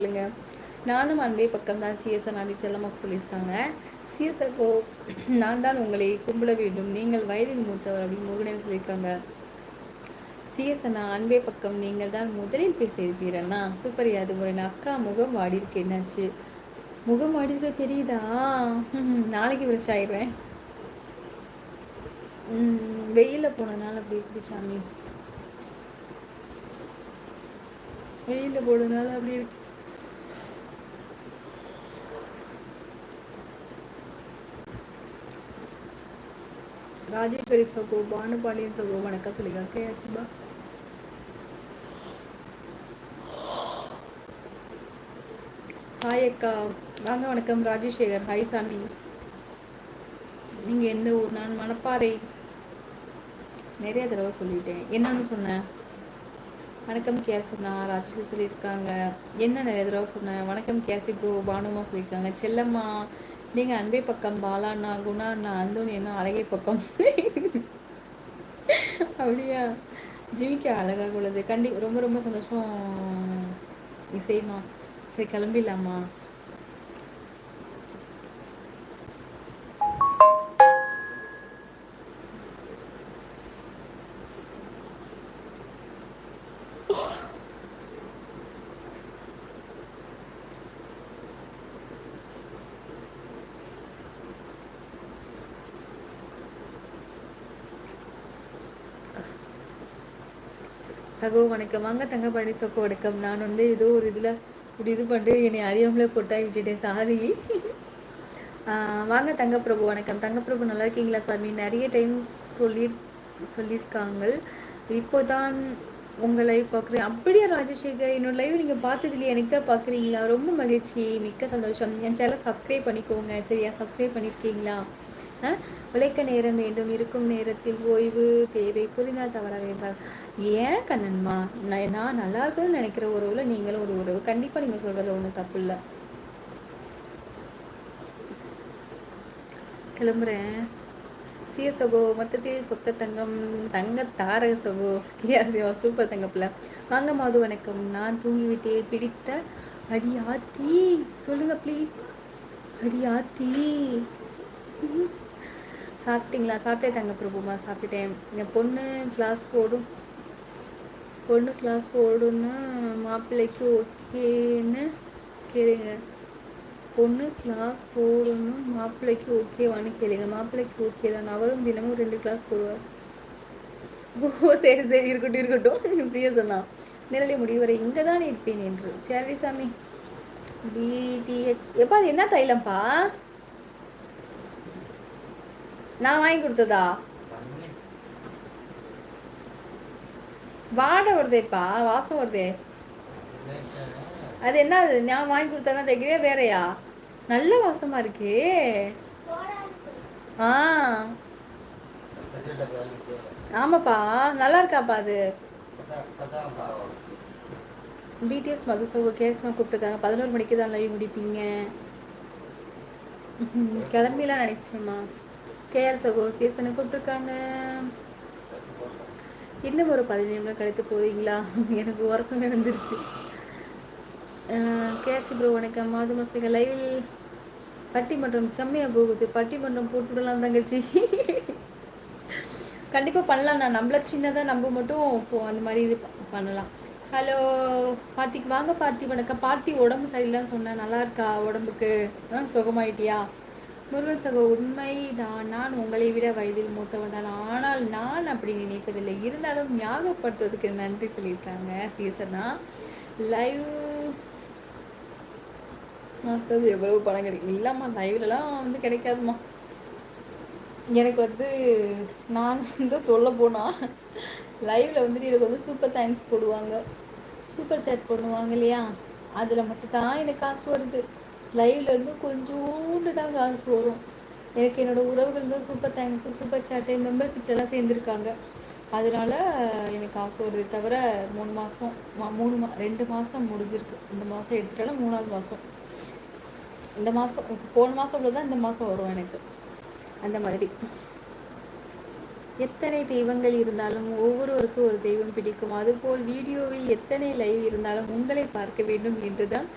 சொல்லுங்க. நானும் அன்பே பக்கம் தான் சிஎஸ்என் அப்படி செல்லமாக சொல்லியிருக்காங்க. சிஎஸ்எஃப்ஓ நான் தான் உங்களை கும்பிட வேண்டும், நீங்கள் வயதில் மூத்தவர் அப்படின்னு முருகனே சொல்லியிருக்காங்க. சிஎஸ்என்னா அன்பே பக்கம் நீங்கள் தான் முதலில் பேசியிருப்பீரண்ணா. சூப்பர். அது ஒரு அக்கா முகம் வாடி இருக்கு, என்னாச்சு? முகம் வாடி இருக்க தெரியுதா? நாளைக்கு ஃப்ரெஷ் ஆயிடுவேன். வெயிலில் போனதுனால அப்படி இருக்கு சாமி. வெயிலில் போனதுனால அப்படி இருக்கு. ராஜேஸ்வரி சகோ, பானுபாண்டியன் சகோ வணக்கம் சொல்லிங்க. கேசிபா ஹாய் அக்கா, வாங்க. வணக்கம் ராஜேஷேகர். ஹாய் சாமி. நீங்கள் எந்த ஊர்? நான் மணப்பாறை. நிறைய தடவை சொல்லிட்டேன். என்னன்னு சொன்னேன்? வணக்கம் கேசண்ணா, ராஜேஷ் சொல்லியிருக்காங்க. என்ன நிறைய தடவை சொன்னேன்? வணக்கம் கேசி ப்ரோ, பானுமா சொல்லியிருக்காங்க. செல்லம்மா நீங்கள் அன்பே பக்கம், பாலாண்ணா, குணா அண்ணா, அந்தோனி என்ன அழகை பக்கம். அப்படியா? ஜிமிக்கா அழகாக உள்ளது. ரொம்ப ரொம்ப சந்தோஷம் இசைமா. சரி, கிளம்பிடலாமா? சகோ வணக்கம். வாங்க தங்கப்பாடி சகோ வணக்கம். நான் ஏதோ ஒரு இதில் இப்படி இது பண்ணிட்டு என்னை அறியாமலே கொட்டாய் விட்டுட்டேன், சாரி. வாங்க தங்கப்பிரபு வணக்கம். தங்கப்பிரபு நல்லா இருக்கீங்களா சாமி? நிறைய டைம் சொல்லியிருக்காங்க. இப்போ தான் உங்கள் லைவ் பார்க்குறேன். அப்படியே ராஜசேகர், என்னோட லைவ் நீங்கள் பார்த்தது இல்லையா? எனக்கு தான் பார்க்குறீங்களா? ரொம்ப மகிழ்ச்சி, மிக்க சந்தோஷம். என் சேனல் சப்ஸ்கிரைப் பண்ணிக்கோங்க சரியா? சப்ஸ்கிரைப் பண்ணியிருக்கீங்களா? உழைக்க நேரம் வேண்டும், இருக்கும் நேரத்தில் ஓய்வு தேவை, புரிந்தால் தவற வேண்டாம். ஏன் கண்ணன்மா, நான் நல்லா இருக்கணும்னு நினைக்கிற உறவுல நீங்களும் ஒரு உறவு. கண்டிப்பாக நீங்கள் சொல்கிறதுல ஒன்றும் தப்பு இல்லை. கிளம்புறேன். சகோ மொத்தத்தில் சொக்க தங்கம், தங்க தாரக சகோ. சூப்பர் தங்கப்பில். வாங்க மாது வணக்கம். நான் தூங்கிவிட்டே பிடித்த அடி ஆத்தி சொல்லுங்க ப்ளீஸ். அடி ஆத்தி சாப்பிட்டீங்களா? சாப்பிட்டே தங்க பிரபுமா, சாப்பிட்டேன். என் பொண்ணு கிளாஸ் போடுன்னா மாப்பிள்ளைக்கு ஓகேன்னு கேளுங்க. பொண்ணு கிளாஸ் போடணும், மாப்பிள்ளைக்கு ஓகேவான்னு கேளுங்க. மாப்பிள்ளைக்கு ஓகே தான், அவரும் தினமும் 2 கிளாஸ் போடுவார். ஓ சரி சரி, இருக்கட்டும். சிஎஸ்ண்ணா நேரடி முடிவரை இங்கே தான் இருப்பேன் என்று. சரி சாமி. டிடிஎக்ஸ் எப்பா, அது என்ன தைலம்ப்பா? நான் வாங்கி கொடுத்ததா? வாடை வருதேப்பா, வாசம் வருதே. அது என்ன? அது நான் வாங்கி கொடுத்தா தான் தைக்கிறியா வேறையா? நல்ல வாசமா இருக்கே. ஆ ஆமாப்பா, நல்லா இருக்காப்பா அது. பிடிஎஸ் மதுசோக கேஸ்மா கூப்பிட்டுருக்காங்க. 11 மணிக்கு தான் லைவ் முடிப்பீங்க. கிளம்பிலாம் நினைச்சேம்மா. கேஆர் சகோ சீசனை கூப்பிட்டுருக்காங்க. இன்னும் ஒரு 15 நிமிடம் கழித்து போகிறீங்களா? எனக்கு உறக்கமே வந்துருச்சு. கேசி ப்ரோ வணக்கம். மாது மாசிக லைவில் பட்டிமன்றம் செம்மையாக போகுது. பட்டிமன்றம் போட்டுவிடலாம் தங்கச்சி. கண்டிப்பாக பண்ணலாம். நான் நம்மள சின்னதாக நம்ம மட்டும் அந்த மாதிரி இது பண்ணலாம். ஹலோ பார்த்திக்கு வாங்க. பார்த்தி வணக்கம். பார்த்தி உடம்பு சரியில்லைன்னு சொன்னேன். நல்லா இருக்கா உடம்புக்கு? சுகமாயிட்டியா? முருகன் சகோ உண்மைதான், நான் உங்களை விட வயதில் மூத்தவன் தான், ஆனால் நான் அப்படி நினைப்பதில்லை. இருந்தாலும் ஞாபகப்படுத்துவதற்கு நன்றி சொல்லியிருக்காங்க சிஎஸ்னா. லைவ் மாதம் எவ்வளவு பணம் கிடைக்கும்? இல்லைம்மா, லைவ்லலாம் கிடைக்காதுமா. எனக்கு நான் சொல்ல போனால் லைவில் எனக்கு சூப்பர் தேங்க்ஸ் போடுவாங்க, சூப்பர் சேட் பண்ணுவாங்க இல்லையா? அதில் மட்டும்தான் எனக்கு காசு வருது. லைவ்ல இருந்து கொஞ்சோண்டு தான் காசு வரும். எனக்கு என்னோடய உறவுகள் தான் சூப்பர் தேங்க்ஸு, சூப்பர் சேட்டு, மெம்பர்ஷிப்லாம் சேர்ந்துருக்காங்க. அதனால எனக்கு காசு வருது. தவிர 3 மாதம் 2 மாதம் முடிஞ்சிருக்கு. இந்த மாதம் எடுத்துட்டாலும் 3ஆவது மாதம். இந்த மாதம் போன மாதம் உள்ளதான் இந்த மாதம் வரும் எனக்கு. அந்த மாதிரி எத்தனை தெய்வங்கள் இருந்தாலும் ஒவ்வொருவருக்கும் ஒரு தெய்வம் பிடிக்கும். அதுபோல் வீடியோவில் எத்தனை லைவ் இருந்தாலும் உங்களை பார்க்க வேண்டும் என்றுதான்